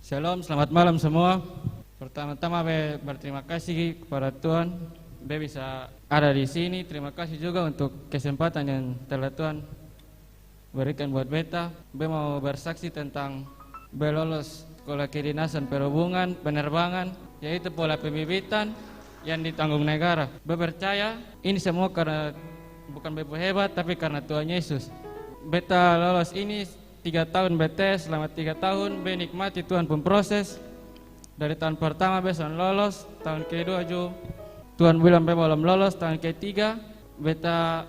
Shalom, selamat malam semua. Pertama-tama berterima kasih kepada Tuhan, bisa ada di sini. Terima kasih juga untuk kesempatan yang telah Tuhan berikan buat beta. Mau bersaksi tentang lolos sekolah kedinasan perhubungan penerbangan, yaitu pola pembibitan yang ditanggung negara. Percaya ini semua karena bukan bebo hebat, tapi karena Tuhan Yesus. Beta lolos ini 3 tahun BTS, selama 3 tahun nikmati Tuhan pun proses. Dari tahun pertama beta lolos, tahun kedua juga Tuhan bilang beta belum lolos, tahun ketiga beta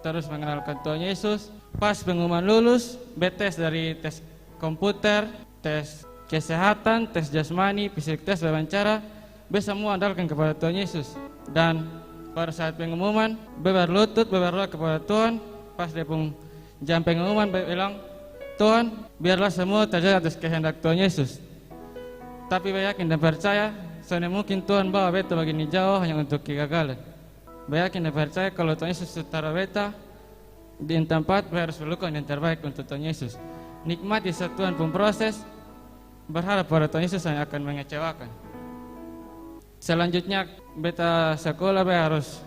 terus mengenalkan Tuhan Yesus. Pas pengumuman lulus, BTS dari tes komputer, tes kesehatan, tes jasmani, fisik tes, wawancara, beta semua andalkan kepada Tuhan Yesus. Dan pada saat pengumuman, beta berlutut, berdoa kepada Tuhan. Pas dia pun jam pengumuman, beta bilang, Tuhan, biarlah semua terjadi atas kehendak Tuhan Yesus. Tapi saya yakin dan percaya, soalnya mungkin Tuhan bawa beta begini jauh hanya untuk kegagalan. Saya yakin dan percaya kalau Tuhan Yesus setara beta di tempat, saya harus melakukan yang terbaik untuk Tuhan Yesus. Nikmati saat Tuhan pun proses, berharap pada Tuhan Yesus hanya akan mengecewakan. Selanjutnya, beta sekolah harus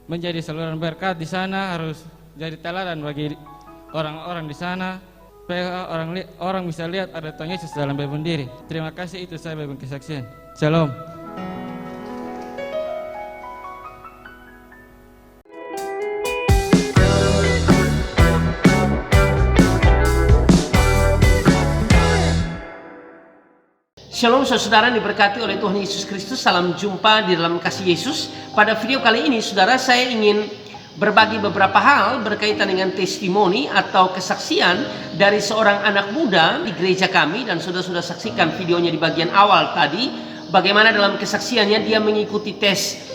menjadi saluran berkat di sana, harus jadi teladan bagi orang-orang di sana. Orang bisa lihat ada Tuhan Yesus dalam bebun diri. Terima kasih, itu saya bebun kesaksian. Shalom. Shalom saudara diberkati oleh Tuhan Yesus Kristus. Salam jumpa di dalam kasih Yesus. Pada video kali ini saudara, saya ingin berbagi beberapa hal berkaitan dengan testimoni atau kesaksian dari seorang anak muda di gereja kami. Dan sudah saksikan videonya di bagian awal tadi, bagaimana dalam kesaksiannya dia mengikuti tes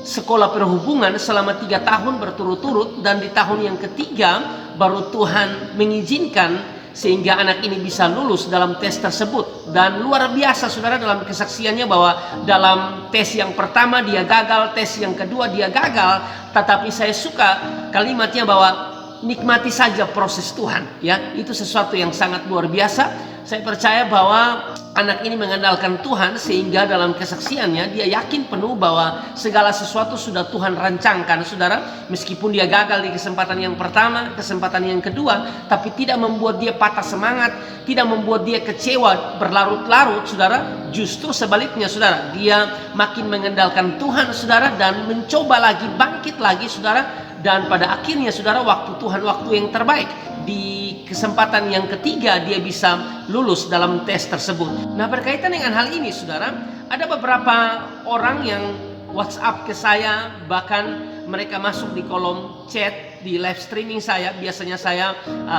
sekolah perhubungan selama 3 tahun berturut-turut, dan di tahun yang ketiga baru Tuhan mengizinkan sehingga anak ini bisa lulus dalam tes tersebut. Dan luar biasa saudara dalam kesaksiannya, bahwa dalam tes yang pertama dia gagal, tes yang kedua dia gagal, tetapi saya suka kalimatnya bahwa nikmati saja proses Tuhan, ya. Itu sesuatu yang sangat luar biasa. Saya percaya bahwa anak ini mengandalkan Tuhan, sehingga dalam kesaksiannya dia yakin penuh bahwa segala sesuatu sudah Tuhan rancangkan, saudara. Meskipun dia gagal di kesempatan yang pertama, kesempatan yang kedua, tapi tidak membuat dia patah semangat, tidak membuat dia kecewa berlarut-larut, saudara. Justru sebaliknya, saudara, dia makin mengandalkan Tuhan, saudara, dan mencoba lagi, bangkit lagi, saudara. Dan pada akhirnya, saudara, waktu Tuhan, waktu yang terbaik, di kesempatan yang ketiga dia bisa lulus dalam tes tersebut. Nah, berkaitan dengan hal ini, saudara, ada beberapa orang yang WhatsApp ke saya, bahkan mereka masuk di kolom chat di live streaming saya. Biasanya saya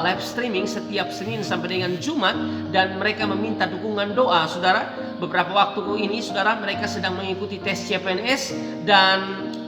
live streaming setiap Senin sampai dengan Jumat, dan mereka meminta dukungan doa, saudara. Beberapa waktu ini, saudara, mereka sedang mengikuti tes CPNS, dan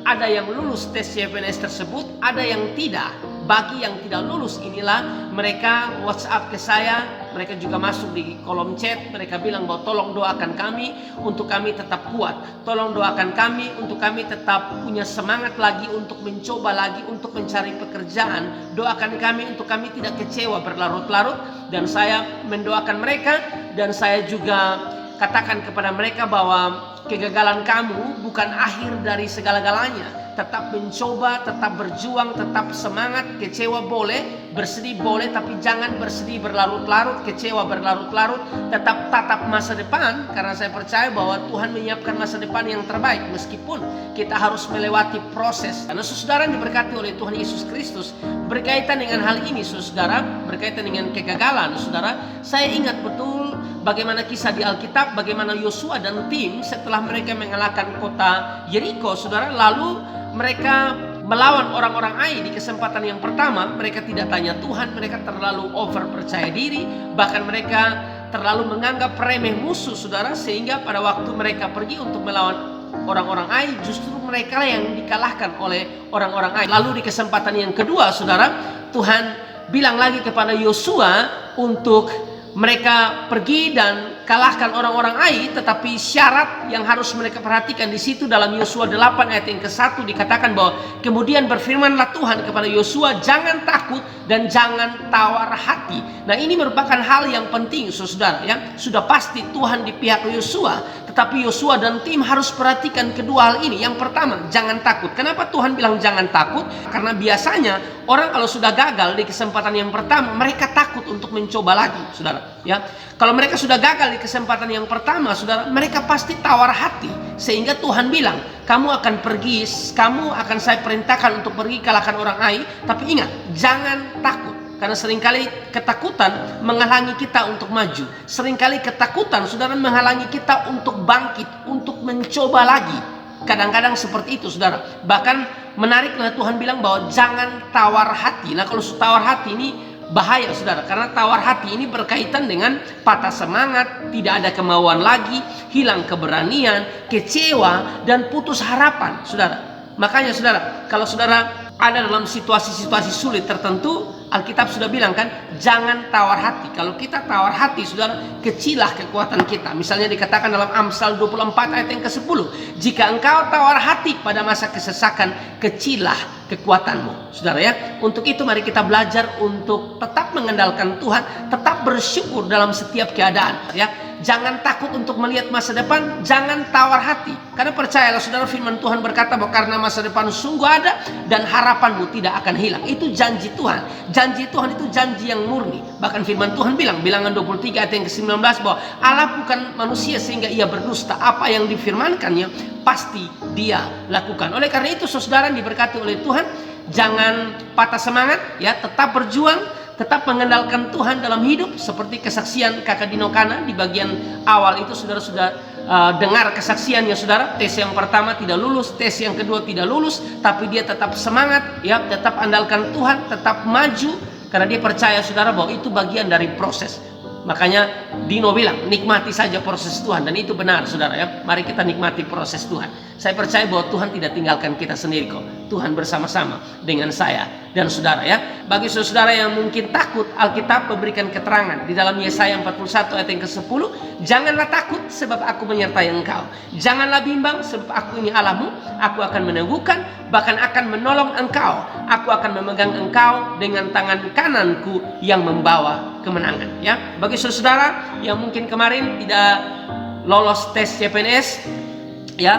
ada yang lulus tes CPNS tersebut, ada yang tidak. Bagi yang tidak lulus inilah mereka WhatsApp ke saya, mereka juga masuk di kolom chat, mereka bilang bahwa tolong doakan kami untuk kami tetap kuat, tolong doakan kami untuk kami tetap punya semangat lagi untuk mencoba lagi untuk mencari pekerjaan, doakan kami untuk kami tidak kecewa berlarut-larut. Dan saya mendoakan mereka, dan saya juga katakan kepada mereka bahwa kegagalan kamu bukan akhir dari segala-galanya. Tetap mencoba, tetap berjuang, tetap semangat. Kecewa boleh, bersedih boleh, tapi jangan bersedih berlarut-larut, kecewa berlarut-larut. Tetap tatap masa depan, karena saya percaya bahwa Tuhan menyiapkan masa depan yang terbaik, meskipun kita harus melewati proses. Karena saudara diberkati oleh Tuhan Yesus Kristus, berkaitan dengan hal ini, saudara, berkaitan dengan kegagalan, saudara, saya ingat betul bagaimana kisah di Alkitab, bagaimana Yosua dan tim setelah mereka mengalahkan kota Yeriko, saudara, lalu mereka melawan orang-orang Ai. Di kesempatan yang pertama mereka tidak tanya Tuhan, mereka terlalu over percaya diri, bahkan mereka terlalu menganggap remeh musuh, saudara, sehingga pada waktu mereka pergi untuk melawan orang-orang Ai, justru mereka yang dikalahkan oleh orang-orang Ai. Lalu di kesempatan yang kedua, saudara, Tuhan bilang lagi kepada Yosua untuk mereka pergi dan kalahkan orang-orang Ai, tetapi syarat yang harus mereka perhatikan di situ dalam Yosua 8 ayat yang ke-1 dikatakan bahwa kemudian berfirmanlah Tuhan kepada Yosua, jangan takut dan jangan tawar hati. Nah, ini merupakan hal yang penting, saudara, ya. Sudah pasti Tuhan di pihak Yosua, tetapi Yosua dan tim harus perhatikan kedua hal ini. Yang pertama, jangan takut. Kenapa Tuhan bilang jangan takut? Karena biasanya orang kalau sudah gagal di kesempatan yang pertama, mereka takut untuk mencoba lagi, saudara, ya. Kalau mereka sudah gagal di kesempatan yang pertama, saudara, mereka pasti tawar hati. Sehingga Tuhan bilang, kamu akan pergi, kamu akan saya perintahkan untuk pergi kalahkan orang Ai. Tapi ingat, jangan takut. Karena seringkali ketakutan menghalangi kita untuk maju. Seringkali ketakutan, saudara, menghalangi kita untuk bangkit, untuk mencoba lagi. Kadang-kadang seperti itu, saudara. Bahkan menariknya Tuhan bilang bahwa jangan tawar hati. Nah, kalau tawar hati ini bahaya, saudara, karena tawar hati ini berkaitan dengan patah semangat, tidak ada kemauan lagi, hilang keberanian, kecewa, dan putus harapan, saudara. Makanya, saudara, kalau saudara ada dalam situasi-situasi sulit tertentu, Alkitab sudah bilang kan, jangan tawar hati. Kalau kita tawar hati, saudara, kecilah kekuatan kita. Misalnya dikatakan dalam Amsal 24 ayat yang ke-10, jika engkau tawar hati pada masa kesesakan, kecilah kekuatanmu, saudara, ya. Untuk itu mari kita belajar untuk tetap mengandalkan Tuhan, tetap bersyukur dalam setiap keadaan, ya. Jangan takut untuk melihat masa depan, jangan tawar hati. Karena percayalah, saudara, firman Tuhan berkata bahwa karena masa depan sungguh ada dan harapanmu tidak akan hilang. Itu janji Tuhan. Janji Tuhan itu janji yang murni. Bahkan firman Tuhan bilang, Bilangan 23 ayat yang ke-19, bahwa Allah bukan manusia sehingga ia berdusta. Apa yang difirmankannya pasti dia lakukan. Oleh karena itu, saudara diberkati oleh Tuhan, jangan patah semangat, ya, tetap berjuang, tetap mengandalkan Tuhan dalam hidup. Seperti kesaksian kakak Dino Kana di bagian awal itu, saudara sudah dengar kesaksiannya, saudara. Tes yang pertama tidak lulus, tes yang kedua tidak lulus, tapi dia tetap semangat, ya, tetap andalkan Tuhan, tetap maju, karena dia percaya, saudara, bahwa itu bagian dari proses. Makanya Dino bilang, nikmati saja proses Tuhan. Dan itu benar, saudara, ya. Mari kita nikmati proses Tuhan. Saya percaya bahwa Tuhan tidak tinggalkan kita sendiri kok. Tuhan bersama-sama dengan saya dan saudara, ya. Bagi saudara yang mungkin takut, Alkitab memberikan keterangan di dalam Yesaya 41 ayat yang ke-10, janganlah takut sebab aku menyertai engkau. Janganlah bimbang sebab aku ini Allahmu. Aku akan meneguhkan, bahkan akan menolong engkau. Aku akan memegang engkau dengan tangan kananku yang membawa kemenangan, ya. Bagi saudara yang mungkin kemarin tidak lolos tes CPNS, ya,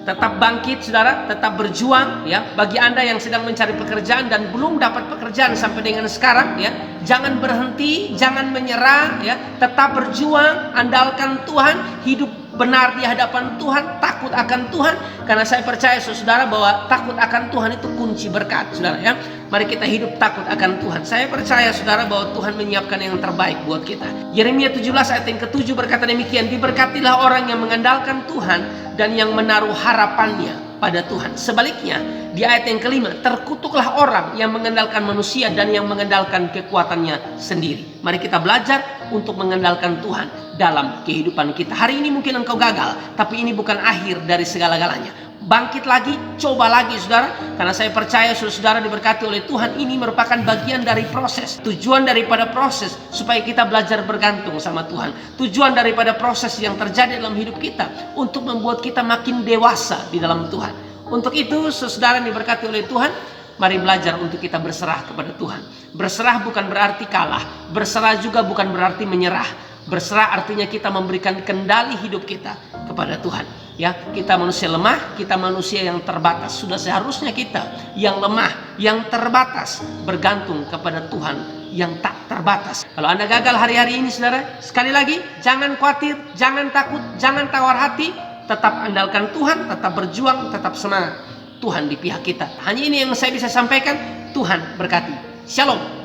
tetap bangkit, saudara, tetap berjuang, ya. Bagi Anda yang sedang mencari pekerjaan dan belum dapat pekerjaan sampai dengan sekarang, ya, jangan berhenti, jangan menyerah, ya. Tetap berjuang, andalkan Tuhan, hidup benar di hadapan Tuhan, takut akan Tuhan. Karena saya percaya, saudara, bahwa takut akan Tuhan itu kunci berkat, saudara, ya. Mari kita hidup takut akan Tuhan. Saya percaya, saudara, bahwa Tuhan menyiapkan yang terbaik buat kita. Yeremia 17 ayat yang ke-7 berkata demikian, diberkatilah orang yang mengandalkan Tuhan dan yang menaruh harapannya pada Tuhan. Sebaliknya, di ayat yang ke-5, terkutuklah orang yang mengandalkan manusia dan yang mengandalkan kekuatannya sendiri. Mari kita belajar untuk mengandalkan Tuhan dalam kehidupan kita. Hari ini mungkin engkau gagal, tapi ini bukan akhir dari segala-galanya. Bangkit lagi, coba lagi, saudara. Karena saya percaya saudara diberkati oleh Tuhan, ini merupakan bagian dari proses. Tujuan daripada proses supaya kita belajar bergantung sama Tuhan. Tujuan daripada proses yang terjadi dalam hidup kita untuk membuat kita makin dewasa di dalam Tuhan. Untuk itu, saudara diberkati oleh Tuhan, mari belajar untuk kita berserah kepada Tuhan. Berserah bukan berarti kalah. Berserah juga bukan berarti menyerah. Berserah artinya kita memberikan kendali hidup kita kepada Tuhan. Ya, kita manusia lemah, kita manusia yang terbatas. Sudah seharusnya kita yang lemah, yang terbatas, bergantung kepada Tuhan yang tak terbatas. Kalau Anda gagal hari-hari ini, saudara, sekali lagi, jangan khawatir, jangan takut, jangan tawar hati. Tetap andalkan Tuhan, tetap berjuang, tetap semangat. Tuhan di pihak kita. Hanya ini yang saya bisa sampaikan. Tuhan berkati. Shalom.